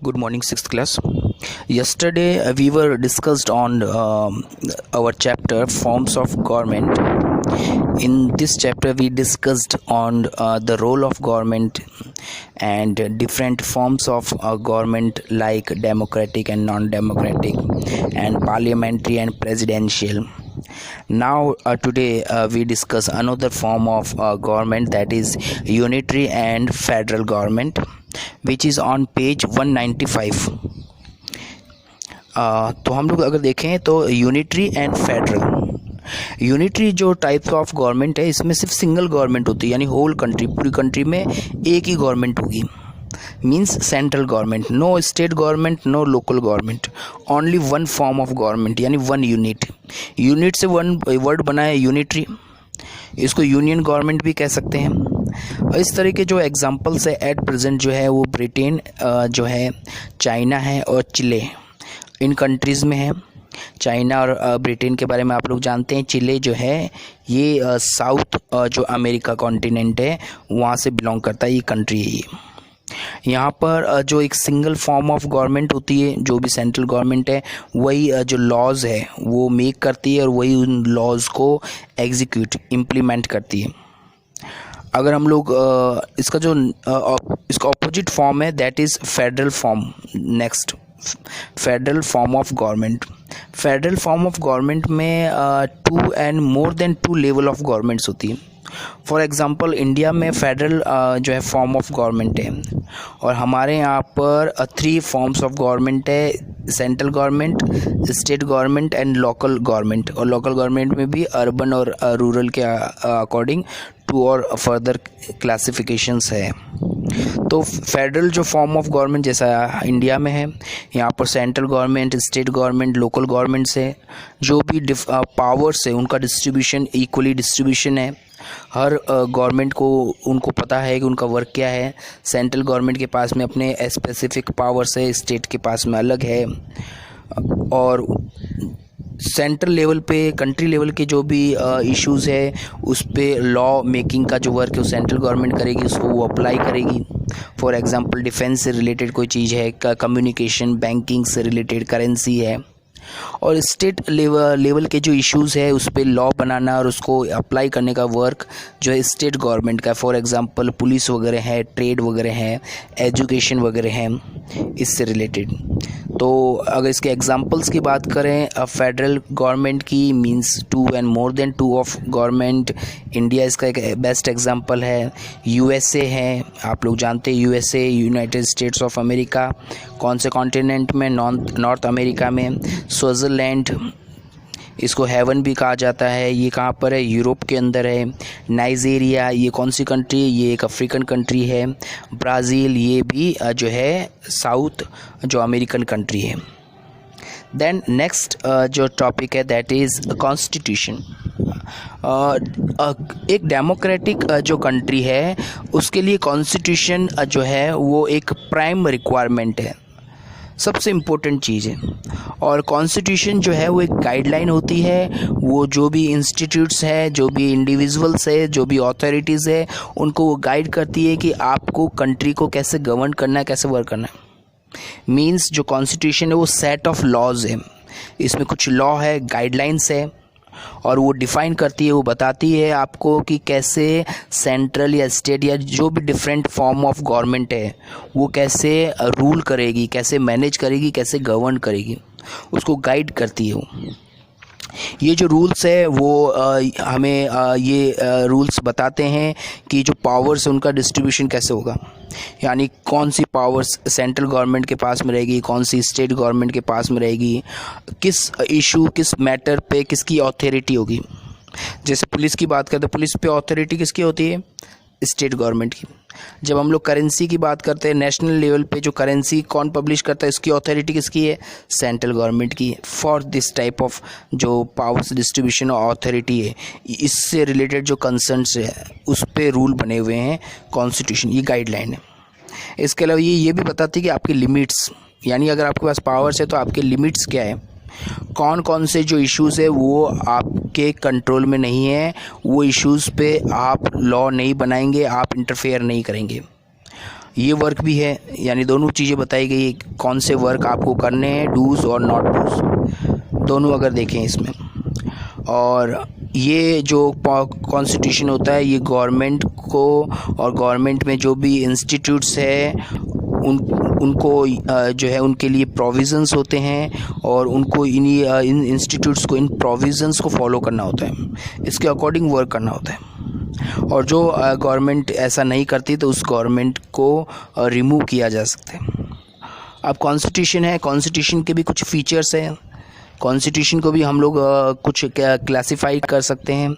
Good morning, sixth class. Yesterday we were discussed on our chapter forms of government. In this chapter we discussed on the role of government and different forms of government like democratic and non-democratic and parliamentary and presidential. Now today we discuss another form of government, that is unitary and federal government, which is on page 195. तो हम लोग अगर देखें तो unitary and federal, unitary जो type of government है इसमें सिर्फ सिंगल गवर्नमेंट होती है, यानी होल कंट्री, पूरी कंट्री में एक ही गवर्नमेंट होगी, means central government, no state government, no local government, only one form of government यानी वन यूनिट. यूनिट से वन वर्ड बना है यूनिटरी, इसको यूनियन गवर्नमेंट भी कह सकते हैं. और इस तरह के जो एग्जांपल्स है एट प्रेजेंट जो है वो ब्रिटेन जो है, चाइना है और चिले, इन कंट्रीज़ में है. चाइना और ब्रिटेन के बारे में आप लोग जानते हैं. चिले जो है ये साउथ जो अमेरिका कॉन्टिनेंट है वहाँ से बिलोंग करता है, ये कंट्री है. ये यहाँ पर जो एक सिंगल फॉर्म ऑफ गवर्नमेंट होती है, जो भी सेंट्रल गवर्नमेंट है वही जो लॉज है वो मेक करती है और वही उन लॉज को एग्जीक्यूट इम्प्लीमेंट करती है. अगर हम लोग इसका जो इसका ऑपोजिट फॉर्म है that is federal form. Next, federal form of government. Federal form of government में two and more than two level of governments होती है. फॉर एग्ज़ाम्पल इंडिया में फेडरल जो है फॉर्म ऑफ गवर्नमेंट है और हमारे यहाँ पर थ्री फॉर्म्स ऑफ गवर्नमेंट है, central government, state government and local government. और लोकल गवर्नमेंट में भी अर्बन और रूरल के अकॉर्डिंग टू और फर्दर क्लासिफिकेशंस है. तो फेडरल जो फॉर्म ऑफ गवर्नमेंट जैसा इंडिया में है, यहाँ पर central government, state government, local government से जो भी पावर्स है उनका डिस्ट्रीब्यूशन इक्वली डिस्ट्रीब्यूशन है. हर गवर्नमेंट को उनको पता है कि उनका वर्क क्या है. सेंट्रल गवर्नमेंट के पास में अपने स्पेसिफिक पावर्स है, स्टेट के पास में अलग है. और सेंट्रल लेवल पे, कंट्री लेवल के जो भी इश्यूज़ है उस पे लॉ मेकिंग का जो वर्क है वो सेंट्रल गवर्नमेंट करेगी, उसको वो अप्लाई करेगी. फॉर एग्जांपल डिफेंस से रिलेटेड कोई चीज़ है, कम्युनिकेशन, बैंकिंग से रिलेटेड, करेंसी है. और स्टेट लेवल के जो इश्यूज़ है उस पे लॉ बनाना और उसको अप्लाई करने का वर्क जो है स्टेट गवर्नमेंट का. फॉर एग्जांपल पुलिस वगैरह है, ट्रेड वगैरह है, एजुकेशन वगैरह है, इससे रिलेटेड. तो अगर इसके एग्जांपल्स की बात करें फेडरल गवर्नमेंट की, means two and more than two of government. India इसका एक बेस्ट एग्जांपल है. यूएसए है, आप लोग जानते हैं USA, United states of America. कौन से कॉन्टिनेंट में? नॉर्थ अमेरिका में. स्विट्ज़रलैंड, इसको हेवन भी कहा जाता है, ये कहाँ पर है? यूरोप के अंदर है. नाइजीरिया, ये कौन सी कंट्री है? ये एक अफ्रीकन कंट्री है. ब्राज़ील, ये भी जो है साउथ जो अमेरिकन कंट्री है. देन नेक्स्ट जो टॉपिक है दैट इज़ कॉन्स्टिट्यूशन. एक डेमोक्रेटिक जो कंट्री है उसके लिए कॉन्स्टिट्यूशन जो है वो एक प्राइम रिक्वायरमेंट है, सबसे इम्पोर्टेंट चीज़ है. और कॉन्स्टिट्यूशन जो है वो एक गाइडलाइन होती है, वो जो भी इंस्टीट्यूट्स है, जो भी इंडिविजुअल्स है, जो भी अथॉरिटीज़ है, उनको वो गाइड करती है कि आपको कंट्री को कैसे गवर्न करना है, कैसे वर्क करना है. मींस जो कॉन्स्टिट्यूशन है वो सेट ऑफ लॉज है, इसमें कुछ लॉ है, गाइडलाइंस है और वो डिफ़ाइन करती है, वो बताती है आपको कि कैसे सेंट्रल या स्टेट या जो भी डिफरेंट फॉर्म ऑफ गवर्नमेंट है वो कैसे रूल करेगी, कैसे मैनेज करेगी, कैसे गवर्न करेगी, उसको गाइड करती है वो. ये जो रूल्स है वो हमें ये रूल्स बताते हैं कि जो पावर्स है उनका डिस्ट्रीब्यूशन कैसे होगा, यानी कौन सी पावर्स सेंट्रल गवर्नमेंट के पास में रहेगी, कौन सी स्टेट गवर्नमेंट के पास में रहेगी, किस इशू, किस मैटर पे किसकी अथॉरिटी होगी. जैसे पुलिस की बात करते हैं, पुलिस पे अथॉरिटी किसकी होती है? स्टेट गवर्नमेंट की. जब हम लोग करेंसी की बात करते हैं, नेशनल लेवल पे जो करेंसी कौन पब्लिश करता है इसकी अथॉरिटी किसकी है? सेंट्रल गवर्नमेंट की. फॉर दिस टाइप ऑफ जो पावर्स डिस्ट्रीब्यूशन और अथॉरिटी है, इससे रिलेटेड जो कंसर्न्स है उस पे रूल बने हुए हैं कॉन्स्टिट्यूशन, ये गाइडलाइन है. इसके अलावा ये भी बताती है कि आपकी लिमिट्स, यानी अगर आपके पास पावर्स है तो आपके लिमिट्स क्या है, कौन कौन से जो इश्यूज़ है वो आपके कंट्रोल में नहीं है, वो इश्यूज़ पे आप लॉ नहीं बनाएंगे, आप इंटरफेयर नहीं करेंगे. ये वर्क भी है, यानी दोनों चीज़ें बताई गई है कौन से वर्क आपको करने हैं, डूज और नॉट डूज दोनों अगर देखें इसमें। और ये जो कॉन्स्टिट्यूशन होता है ये गवर्नमेंट को और गवर्नमेंट में जो भी इंस्टीट्यूट्स है उनको जो है उनके लिए प्रोविज़न्स होते हैं और उनको इन इंस्टीट्यूट्स को इन प्रोविज़न्स को फॉलो करना होता है, इसके अकॉर्डिंग वर्क करना होता है। और जो गवर्नमेंट ऐसा नहीं करती तो उस गवर्नमेंट को रिमूव किया जा सकता है। अब कॉन्स्टिट्यूशन है, कॉन्स्टिट्यूशन के भी कुछ फीचर्स हैं। कॉन्स्टिट्यूशन को भी हम लोग कुछ क्लासिफाई कर सकते हैं।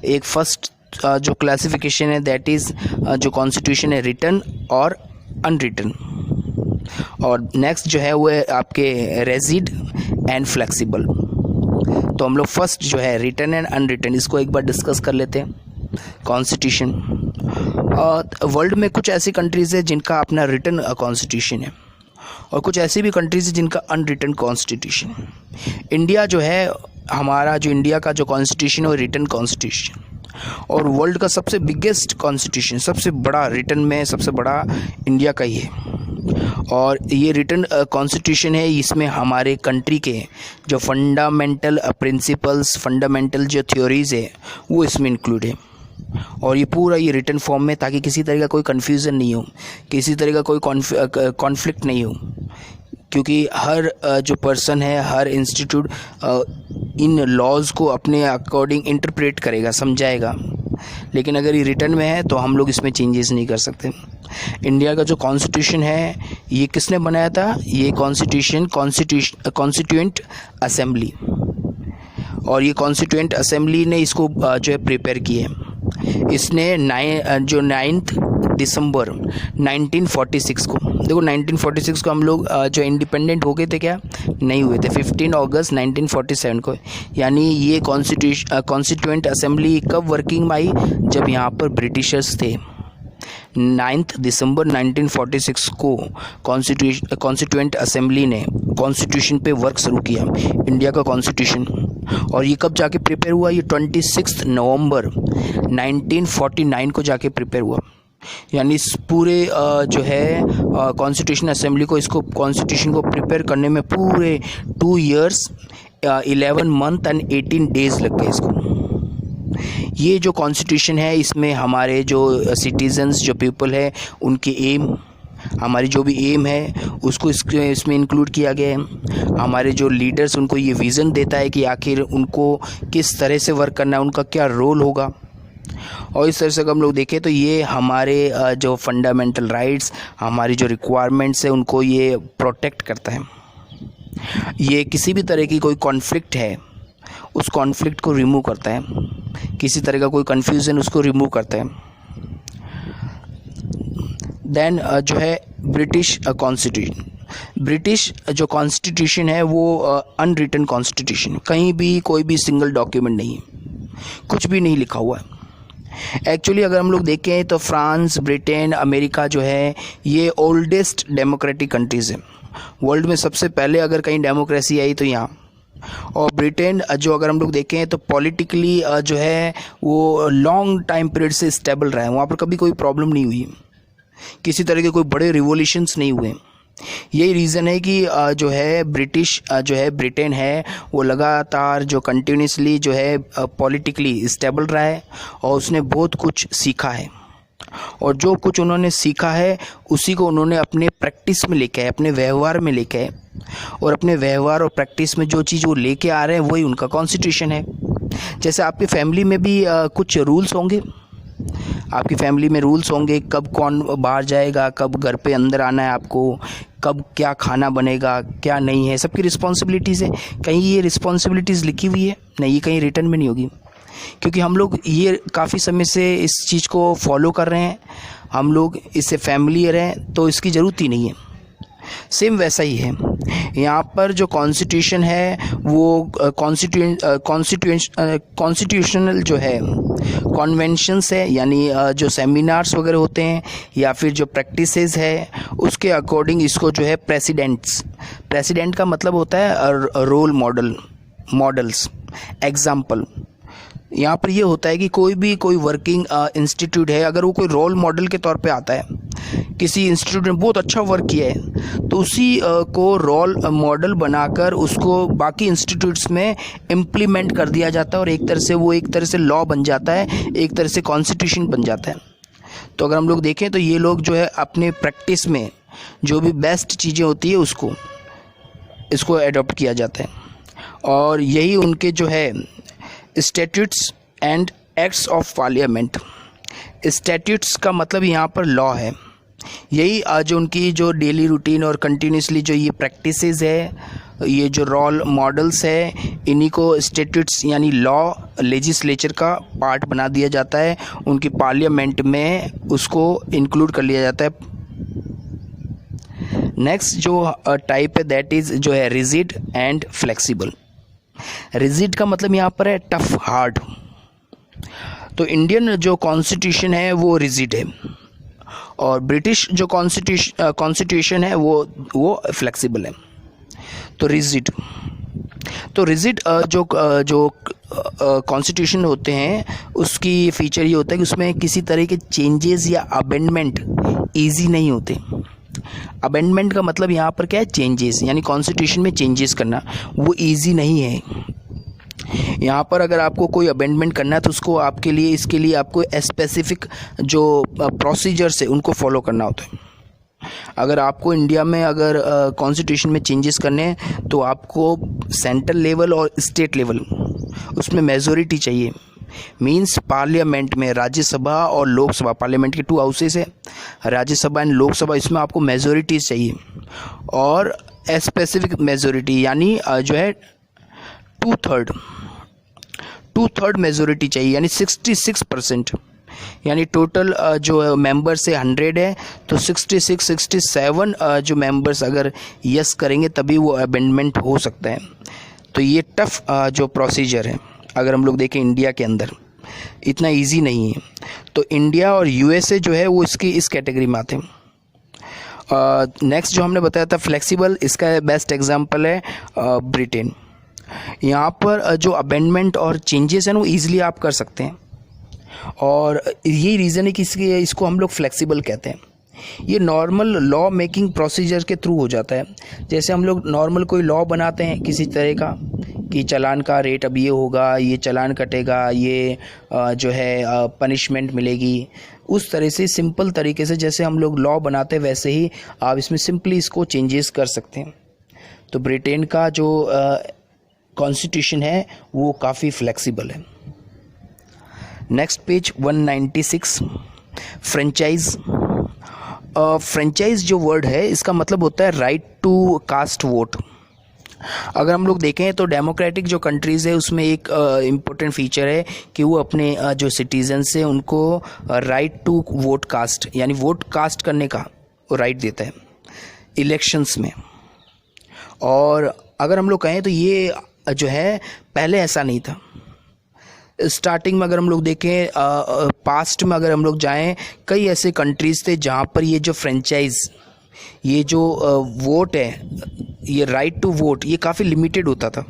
एक फर्स्ट जो क्लासिफिकेशन है दैट इज़ जो कॉन्स्टिट्यूशन है रिटन और अनरिटन, और नेक्स्ट जो है वो है आपके रेजिड एंड फ्लेक्सिबल। तो हम लोग फर्स्ट जो है रिटन एंड अनरिटन इसको एक बार डिस्कस कर लेते हैं। कॉन्स्टिट्यूशन, वर्ल्ड में कुछ ऐसी कंट्रीज़ है जिनका अपना रिटन कॉन्स्टिट्यूशन है और कुछ ऐसी भी कंट्रीज़ है जिनका अनरिटन कॉन्स्टिट्यूशन। इंडिया जो है हमारा, जो इंडिया का जो कॉन्स्टिट्यूशन है वो रिटन कॉन्स्टिट्यूशन, और वर्ल्ड का सबसे बिगेस्ट कॉन्स्टिट्यूशन, सबसे बड़ा रिटन में सबसे बड़ा इंडिया का ही है। और ये रिटन कॉन्स्टिट्यूशन है, इसमें हमारे कंट्री के जो फंडामेंटल प्रिंसिपल्स, फंडामेंटल जो थ्योरीज़ है वो इसमें इंक्लूड है। और ये पूरा ये रिटन फॉर्म में, ताकि किसी तरह का कोई कन्फ्यूज़न नहीं हो, किसी तरह का कोई कॉन्फ्लिक्ट नहीं हो, क्योंकि हर जो पर्सन है, हर इंस्टीट्यूट इन लॉज को अपने अकॉर्डिंग इंटरप्रेट करेगा, समझाएगा। लेकिन अगर ये रिटन में है तो हम लोग इसमें चेंजेस नहीं कर सकते। इंडिया का जो कॉन्स्टिट्यूशन है ये किसने बनाया था? ये कॉन्स्टिट्यूएंट असेंबली, और ये कॉन्स्टिट्यूएंट असेंबली ने इसको जो है प्रिपेयर किया है। इसने 9 दिसंबर 1946 को, देखो 1946 को हम लोग जो इंडिपेंडेंट हो गए थे, क्या नहीं हुए थे, 15 अगस्त 1947 को। यानी ये कॉन्स्टिट्यूएंट असेंबली कब वर्किंग में आई? जब यहाँ पर ब्रिटिशर्स थे। 9 दिसंबर 1946 को कॉन्स्टिट्यूएंट असेंबली ने कॉन्स्टिट्यूशन पे वर्क शुरू किया, इंडिया का कॉन्स्टिट्यूशन। और ये कब जाके प्रिपेयर हुआ? ये 26 नवंबर 1949 को जाके प्रिपेयर हुआ। यानी इस पूरे जो है कॉन्स्टिट्यूशन असेंबली को, इसको कॉन्स्टिट्यूशन को प्रिपेयर करने में पूरे 2 ईयर्स 11 मंथ एंड 18 डेज़ लग गए इसको। ये जो कॉन्स्टिट्यूशन है इसमें हमारे जो सिटीजन्स, जो पीपल है, उनके एम, हमारी जो भी एम है उसको इसमें इंक्लूड किया गया है। हमारे जो लीडर्स, उनको ये विज़न देता है कि आखिर उनको किस तरह से वर्क करना है, उनका क्या रोल होगा। और इस तरह से अगर हम लोग देखें तो ये हमारे जो फंडामेंटल राइट्स, हमारी जो रिक्वायरमेंट्स है उनको ये प्रोटेक्ट करता है। ये किसी भी तरह की कोई कॉन्फ्लिक्ट है उस कॉन्फ्लिक्ट को रिमूव करता है, किसी तरह का कोई कन्फ्यूज़न उसको रिमूव करता है। देन जो है ब्रिटिश कॉन्स्टिट्यूशन, ब्रिटिश जो कॉन्स्टिट्यूशन है वो अनरिटन कॉन्स्टिट्यूशन, कहीं भी कोई भी सिंगल डॉक्यूमेंट नहीं है, कुछ भी नहीं लिखा हुआ है। एक्चुअली अगर हम लोग देखें तो फ्रांस, ब्रिटेन, अमेरिका जो है ये ओल्डेस्ट डेमोक्रेटिक कंट्रीज़ है। वर्ल्ड में सबसे पहले अगर कहीं डेमोक्रेसी आई तो यहाँ। और ब्रिटेन जो अगर हम लोग देखें तो पॉलिटिकली जो है वो लॉन्ग टाइम पीरियड से स्टेबल रहा है, वहाँ पर कभी कोई प्रॉब्लम नहीं हुई, किसी तरह के कोई बड़े रिवॉल्यूशंस नहीं हुए। यही रीज़न है कि जो है ब्रिटेन है वो लगातार जो कंटिन्यूसली जो है पॉलिटिकली स्टेबल रहा है और उसने बहुत कुछ सीखा है। और जो कुछ उन्होंने सीखा है उसी को उन्होंने अपने प्रैक्टिस में लेके आए, अपने व्यवहार में लेके आए, और अपने व्यवहार और प्रैक्टिस में जो चीज़ वो लेके आ रहे हैं वही उनका कॉन्स्टिट्यूशन है। जैसे आपकी फैमिली में भी कुछ रूल्स होंगे, आपकी फैमिली में रूल्स होंगे, कब कौन बाहर जाएगा, कब घर पे अंदर आना है आपको, कब क्या खाना बनेगा, क्या नहीं है, सबकी रिस्पॉन्सिबिलिटीज़ है। कहीं ये रिस्पॉन्सिबिलिटीज़ लिखी हुई है? नहीं, ये कहीं रिटर्न में नहीं होगी, क्योंकि हम लोग ये काफ़ी समय से इस चीज़ को फॉलो कर रहे हैं, हम लोग इससे फैमिलियर हैं, तो इसकी ज़रूरत ही नहीं है। सेम वैसा ही है यहाँ पर जो कॉन्स्टिट्यूशन है वो कॉन्स्टिट्यूशनल जो है कॉन्वेंशंस है, यानी जो सेमिनार्स वगैरह होते हैं या फिर जो प्रैक्टिसेस है उसके अकॉर्डिंग इसको जो है प्रेसिडेंट का मतलब होता है रोल मॉडल्स, एग्जाम्पल। यहाँ पर ये होता है कि कोई वर्किंग इंस्टीट्यूट है, अगर वो कोई रोल मॉडल के तौर पे आता है, किसी इंस्टीट्यूट ने बहुत अच्छा वर्क किया है, तो उसी को रोल मॉडल बनाकर उसको बाकी इंस्टीट्यूट्स में इम्प्लीमेंट कर दिया जाता है और एक तरह से लॉ बन जाता है, एक तरह से कॉन्स्टिट्यूशन बन जाता है। तो अगर हम लोग देखें तो ये लोग जो है अपने प्रैक्टिस में जो भी बेस्ट चीज़ें होती है इसको एडॉप्ट किया जाता है और यही उनके जो है statutes and acts of parliament. Statutes का मतलब यहाँ पर लॉ है। यही आज उनकी जो डेली रूटीन और कंटिन्यूसली जो ये प्रैक्टिसेस है, ये जो रोल मॉडल्स है, इन्हीं को स्टैट्यूट्स यानी लॉ लेजिस्लेचर का पार्ट बना दिया जाता है, उनकी पार्लियामेंट में उसको इंक्लूड कर लिया जाता है। नेक्स्ट जो टाइप है दैट इज़ जो है रिजिड एंड फ्लेक्सिबल। रिजिड का मतलब यहाँ पर है टफ, हार्ड। तो इंडियन जो कॉन्स्टिट्यूशन है वो रिजिड है और ब्रिटिश जो कॉन्स्टिट्यूशन है वो फ्लेक्सिबल है। तो रिजिड जो कॉन्स्टिट्यूशन होते हैं उसकी फीचर ये होता है कि उसमें किसी तरह के चेंजेस या अमेंडमेंट ईजी नहीं होते। अमेंडमेंट का मतलब यहाँ पर क्या है, चेंजेस, यानी कॉन्स्टिट्यूशन में चेंजेस करना वो ईजी नहीं है। यहाँ पर अगर आपको कोई अमेंडमेंट करना है तो इसके लिए आपको स्पेसिफिक जो प्रोसीजर्स है उनको फॉलो करना होता है। अगर आपको इंडिया में अगर कॉन्स्टिट्यूशन में चेंजेस करने हैं तो आपको सेंट्रल लेवल और स्टेट लेवल उसमें मेजॉरिटी चाहिए। मींस पार्लियामेंट में राज्यसभा और लोकसभा, पार्लियामेंट के 2 हाउसेस है, राज्यसभा एंड लोकसभा, इसमें आपको मेजॉरिटीज चाहिए और स्पेसिफिक मेजॉरिटी यानी जो है 2/3 मेजॉरिटी चाहिए, यानी 66%। यानी टोटल जो मेंबर्स है 100 है तो 67 जो मेंबर्स अगर यस करेंगे तभी वो अमेंडमेंट हो सकता है। तो ये टफ जो प्रोसीजर है अगर हम लोग देखें इंडिया के अंदर इतना इजी नहीं है। तो इंडिया और यूएसए जो है वो इस कैटेगरी में आते हैं। नेक्स्ट जो हमने बताया था फ्लेक्सिबल, इसका बेस्ट एग्जांपल है ब्रिटेन। यहाँ पर जो अमेंडमेंट और चेंजेस हैं वो ईजिली आप कर सकते हैं और यही रीज़न है कि इसको हम लोग फ्लेक्सिबल कहते हैं। ये नॉर्मल लॉ मेकिंग प्रोसीजर के थ्रू हो जाता है। जैसे हम लोग नॉर्मल कोई लॉ बनाते हैं किसी तरह का कि चालान का रेट अब ये होगा, ये चालान कटेगा, ये जो है पनिशमेंट मिलेगी, उस तरह से सिंपल तरीके से जैसे हम लोग लॉ बनाते हैं वैसे ही आप इसमें सिंपली इसको चेंजेस कर सकते हैं। तो ब्रिटेन का जो कॉन्स्टिट्यूशन है वो काफ़ी फ्लेक्सिबल है। Next page 196, franchise. फ्रेंचाइज जो वर्ड है इसका मतलब होता है राइट टू कास्ट वोट। अगर हम लोग देखें तो डेमोक्रेटिक जो कंट्रीज़ है उसमें एक इम्पोर्टेंट फीचर है कि वो अपने जो सिटीजन्स हैं उनको राइट टू वोट कास्ट यानी वोट कास्ट करने का वो राइट देता है इलेक्शंस में। और अगर हम लोग कहें तो ये जो है पहले ऐसा नहीं था। स्टार्टिंग में अगर हम लोग देखें पास्ट में अगर हम लोग जाएं, कई ऐसे कंट्रीज़ थे जहाँ पर ये जो फ्रेंचाइज, ये जो वोट है, ये राइट टू वोट, ये काफ़ी लिमिटेड होता था।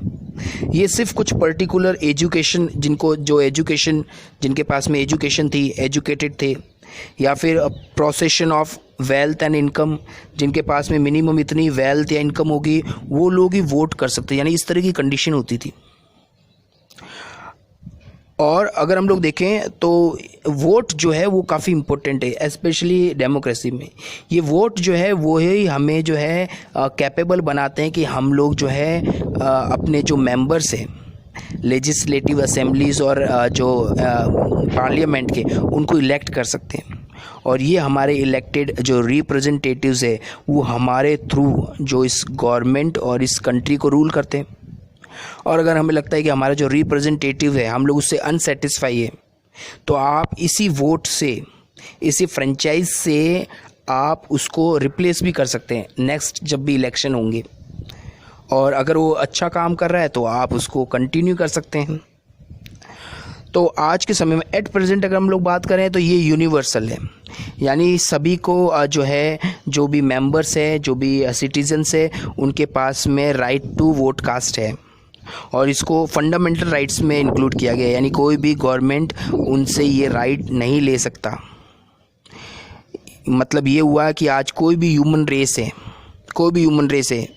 ये सिर्फ कुछ पर्टिकुलर एजुकेशन जिनके पास में एजुकेशन थी, एजुकेटेड थे, या फिर possession of wealth and income, जिनके पास में मिनिमम इतनी वेल्थ या इनकम होगी वो लोग ही वोट कर सकते, यानी इस तरह की कंडीशन होती थी। और अगर हम लोग देखें तो वोट जो है वो काफ़ी इम्पोर्टेंट है, स्पेशली डेमोक्रेसी में। ये वोट जो है वो ही हमें जो है कैपेबल बनाते हैं कि हम लोग जो है अपने जो मेंबर्स हैं लेजिस्लेटिव असेंबलीज और जो पार्लियामेंट के, उनको इलेक्ट कर सकते हैं। और ये हमारे इलेक्टेड जो रिप्रेजेंटेटिव्स है वो हमारे थ्रू जो इस गवर्नमेंट और इस कंट्री को रूल करते हैं। और अगर हमें लगता है कि हमारा जो रिप्रेजेंटेटिव है हम लोग उससे अनसेटिस्फाई है तो आप इसी वोट से, इसी फ्रेंचाइज से आप उसको रिप्लेस भी कर सकते हैं नेक्स्ट जब भी इलेक्शन होंगे। और अगर वो अच्छा काम कर रहा है तो आप उसको कंटिन्यू कर सकते हैं। तो आज के समय में एट प्रेजेंट अगर हम लोग बात करें तो ये यूनिवर्सल है, यानी सभी को जो है, जो भी मेंबर्स है, जो भी सिटीजन्स है, उनके पास में राइट टू वोट कास्ट है। और इसको फंडामेंटल राइट्स में इंक्लूड किया गया है, यानी कोई भी गवर्नमेंट उनसे ये राइट नहीं ले सकता। मतलब ये हुआ कि आज कोई भी ह्यूमन रेस है,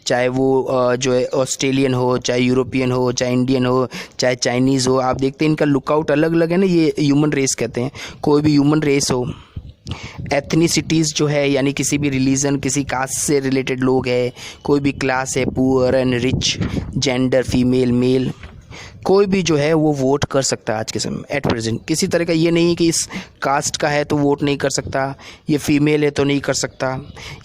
चाहे वो जो है ऑस्ट्रेलियन हो, चाहे यूरोपियन हो, चाहे इंडियन हो, चाहे चाइनीज़ हो, आप देखते हैं इनका लुकआउट अलग अलग है ना, ये ह्यूमन रेस कहते हैं। कोई भी ह्यूमन रेस हो, एथनिसिटीज़ जो है यानी किसी भी रिलीजन, किसी कास्ट से रिलेटेड लोग हैं, कोई भी क्लास है, poor and rich, gender, female, male, कोई भी जो है वो वोट कर सकता है आज के समय में एट प्रेजेंट। किसी तरह का ये नहीं है कि इस कास्ट का है तो वोट नहीं कर सकता, ये फीमेल है तो नहीं कर सकता,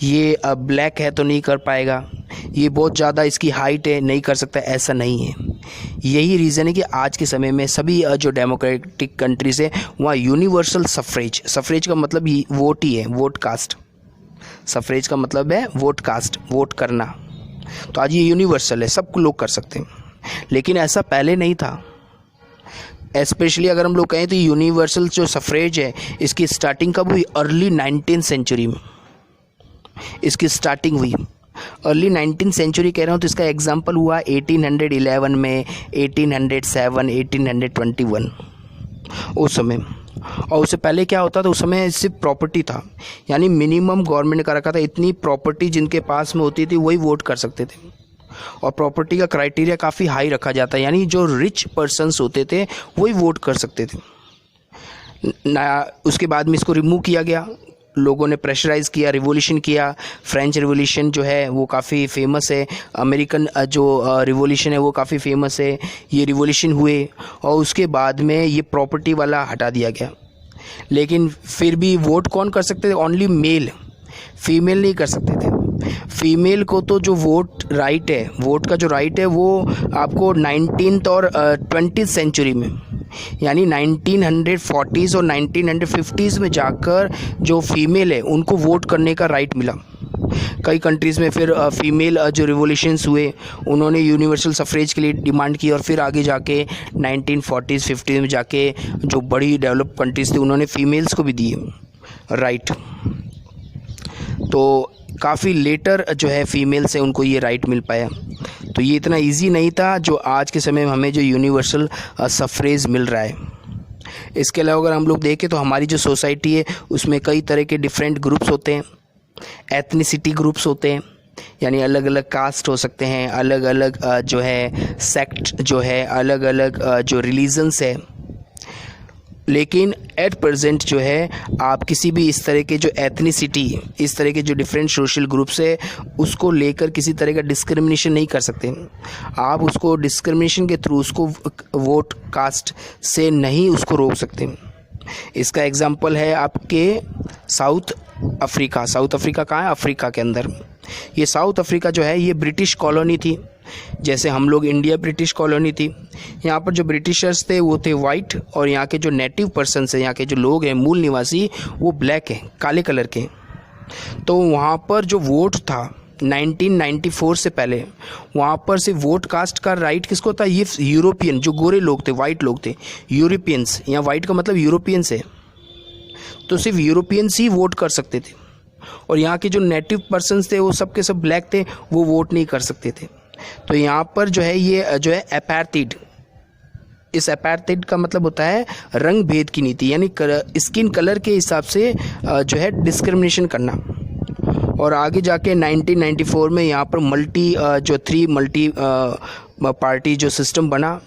ये ब्लैक है तो नहीं कर पाएगा, ये बहुत ज़्यादा इसकी हाइट है नहीं कर सकता, ऐसा नहीं है। यही रीज़न है कि आज के समय में सभी जो डेमोक्रेटिक कंट्रीज़ है वहाँ यूनिवर्सल सफरेज का मतलब वोट ही है, वोट कास्ट। सफरेज का मतलब है वोट कास्ट, वोट करना। तो आज ये यूनिवर्सल है, सब लोग कर सकते हैं, लेकिन ऐसा पहले नहीं था। स्पेशली अगर हम लोग कहें तो यूनिवर्सल जो सफरेज है इसकी स्टार्टिंग कब हुई? अर्ली 19th सेंचुरी में इसकी स्टार्टिंग हुई। अर्ली 19th सेंचुरी कह रहा हूँ तो इसका एग्जांपल हुआ 1811 में, 1807, 1821 उस समय। और उससे पहले क्या होता था, उस समय सिर्फ प्रॉपर्टी था, यानी मिनिमम गवर्नमेंट ने कर रखा था इतनी प्रॉपर्टी जिनके पास में होती थी वही वोट कर सकते थे। और प्रॉपर्टी का क्राइटेरिया काफ़ी हाई रखा जाता है, यानी जो रिच पर्सन्स होते थे वही वोट कर सकते थे ना। उसके बाद में इसको रिमूव किया गया, लोगों ने प्रेशराइज़ किया, रिवॉल्यूशन किया। फ्रेंच रिवॉल्यूशन जो है वो काफ़ी फेमस है, अमेरिकन जो रिवॉल्यूशन है वो काफ़ी फेमस है। ये रिवॉल्यूशन हुए और उसके बाद में ये प्रॉपर्टी वाला हटा दिया गया। लेकिन फिर भी वोट कौन कर सकते थे? ओनली मेल, फीमेल नहीं कर सकते थे। फीमेल को तो जो वोट राइट है, वोट का जो राइट है वो आपको 19th और 20th सेंचुरी में, यानी 1940s और 1950s में जाकर जो फीमेल है उनको वोट करने का राइट मिला। कई कंट्रीज़ में फिर फीमेल जो रिवॉल्यूशंस हुए उन्होंने यूनिवर्सल सफरेज के लिए डिमांड की, और फिर आगे जाके 1940s 50s में जाके जो बड़ी डेवलप कंट्रीज़ थी उन्होंने फीमेल्स को भी दिए राइट। तो काफ़ी लेटर जो है फीमेल से उनको ये राइट मिल पाया। तो ये इतना इजी नहीं था जो आज के समय में हमें जो यूनिवर्सल सफरेज मिल रहा है। इसके अलावा अगर हम लोग देखें तो हमारी जो सोसाइटी है उसमें कई तरह के डिफरेंट ग्रुप्स होते हैं, एथनिसिटी ग्रुप्स होते हैं, यानी अलग अलग कास्ट हो सकते हैं, अलग अलग जो है सेक्ट जो है, अलग अलग जो रिलीजन्स है। लेकिन एट प्रेजेंट जो है आप किसी भी इस तरह के जो एथनिसिटी, इस तरह के जो डिफरेंट सोशल ग्रुप्स है उसको लेकर किसी तरह का डिस्क्रिमिनेशन नहीं कर सकते। आप उसको डिस्क्रिमिनेशन के थ्रू उसको वोट कास्ट से नहीं उसको रोक सकते। इसका एग्जांपल है आपके साउथ अफ्रीका। साउथ अफ्रीका कहाँ है? अफ्रीका के अंदर। ये साउथ अफ्रीका जो है ये ब्रिटिश कॉलोनी थी, जैसे हम लोग इंडिया ब्रिटिश कॉलोनी थी। यहाँ पर जो ब्रिटिशर्स थे वो थे वाइट, और यहाँ के जो नेटिव पर्सन्स हैं, यहाँ के जो लोग हैं मूल निवासी, वो ब्लैक हैं, काले कलर के। तो वहाँ पर जो वोट था 1994 से पहले, वहाँ पर सिर्फ वोट कास्ट का राइट किसको था? ये यूरोपियन जो गोरे लोग थे, वाइट लोग थे, यूरोपियंस। यहाँ वाइट का मतलब यूरोपियंस है, तो सिर्फ यूरोपियंस ही वोट कर सकते थे। और यहाँ के जो नेटिव पर्सन्स थे वो सब के सब ब्लैक थे, वो वोट नहीं कर सकते थे। तो यहाँ पर जो है ये जो है अपार्थाइड, इस अपार्थाइड का मतलब होता है रंग भेद की नीति, यानी स्किन कलर के हिसाब से जो है डिस्क्रिमिनेशन करना। और आगे जाके 1994 में यहाँ पर थ्री मल्टी पार्टी जो सिस्टम बना,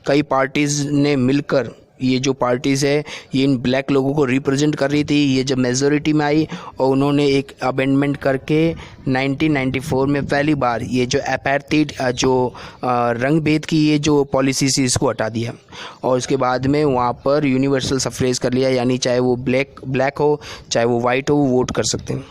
कई पार्टीज़ ने मिलकर, ये जो पार्टीज़ है ये इन ब्लैक लोगों को रिप्रेजेंट कर रही थी। ये जब मेजॉरिटी में आई और उन्होंने एक अमेंडमेंट करके 1994 में पहली बार ये जो अपार्थाइड जो रंग भेद की ये जो पॉलिसी थी इसको हटा दिया, और उसके बाद में वहाँ पर यूनिवर्सल सफरेज कर लिया, यानी चाहे वो ब्लैक हो चाहे वो वाइट हो, वो वोट कर सकते हैं।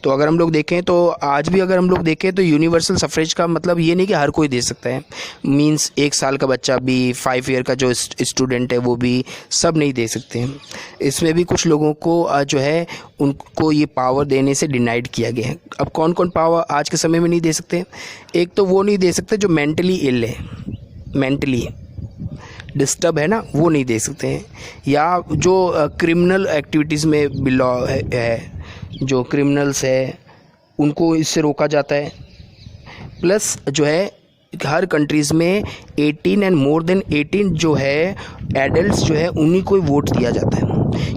तो अगर हम लोग देखें तो आज भी अगर हम लोग देखें तो यूनिवर्सल सफरेज का मतलब ये नहीं कि हर कोई दे सकता है। मींस 1 साल का बच्चा भी, 5 ईयर का जो स्टूडेंट है वो भी, सब नहीं दे सकते हैं। इसमें भी कुछ लोगों को जो है उनको ये पावर देने से डिनाइड किया गया है। अब कौन कौन पावर आज के समय में नहीं दे सकते? एक तो वो नहीं दे सकते जो मेंटली इल है, मेंटली डिस्टर्ब है ना, वो नहीं दे सकते हैं। या जो क्रिमिनल एक्टिविटीज़ में बिलोंग है, जो क्रिमिनल्स है उनको इससे रोका जाता है। प्लस जो है हर कंट्रीज़ में 18 एंड मोर देन 18 जो है एडल्ट्स जो है उन्हीं को वोट दिया जाता है,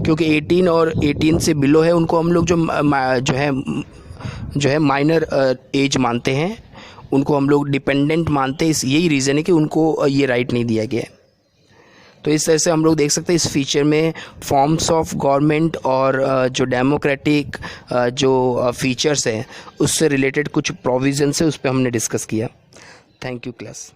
क्योंकि 18 और 18 से बिलो है उनको हम लोग जो है माइनर एज मानते हैं, उनको हम लोग डिपेंडेंट मानते हैं। इस यही रीज़न है कि उनको ये राइट नहीं दिया गया है। तो इस तरह से हम लोग देख सकते हैं इस फीचर में फॉर्म्स ऑफ गवर्नमेंट और जो डेमोक्रेटिक जो फीचर्स हैं उससे रिलेटेड कुछ प्रोविजंस है, उस पर हमने डिस्कस किया। Thank you class.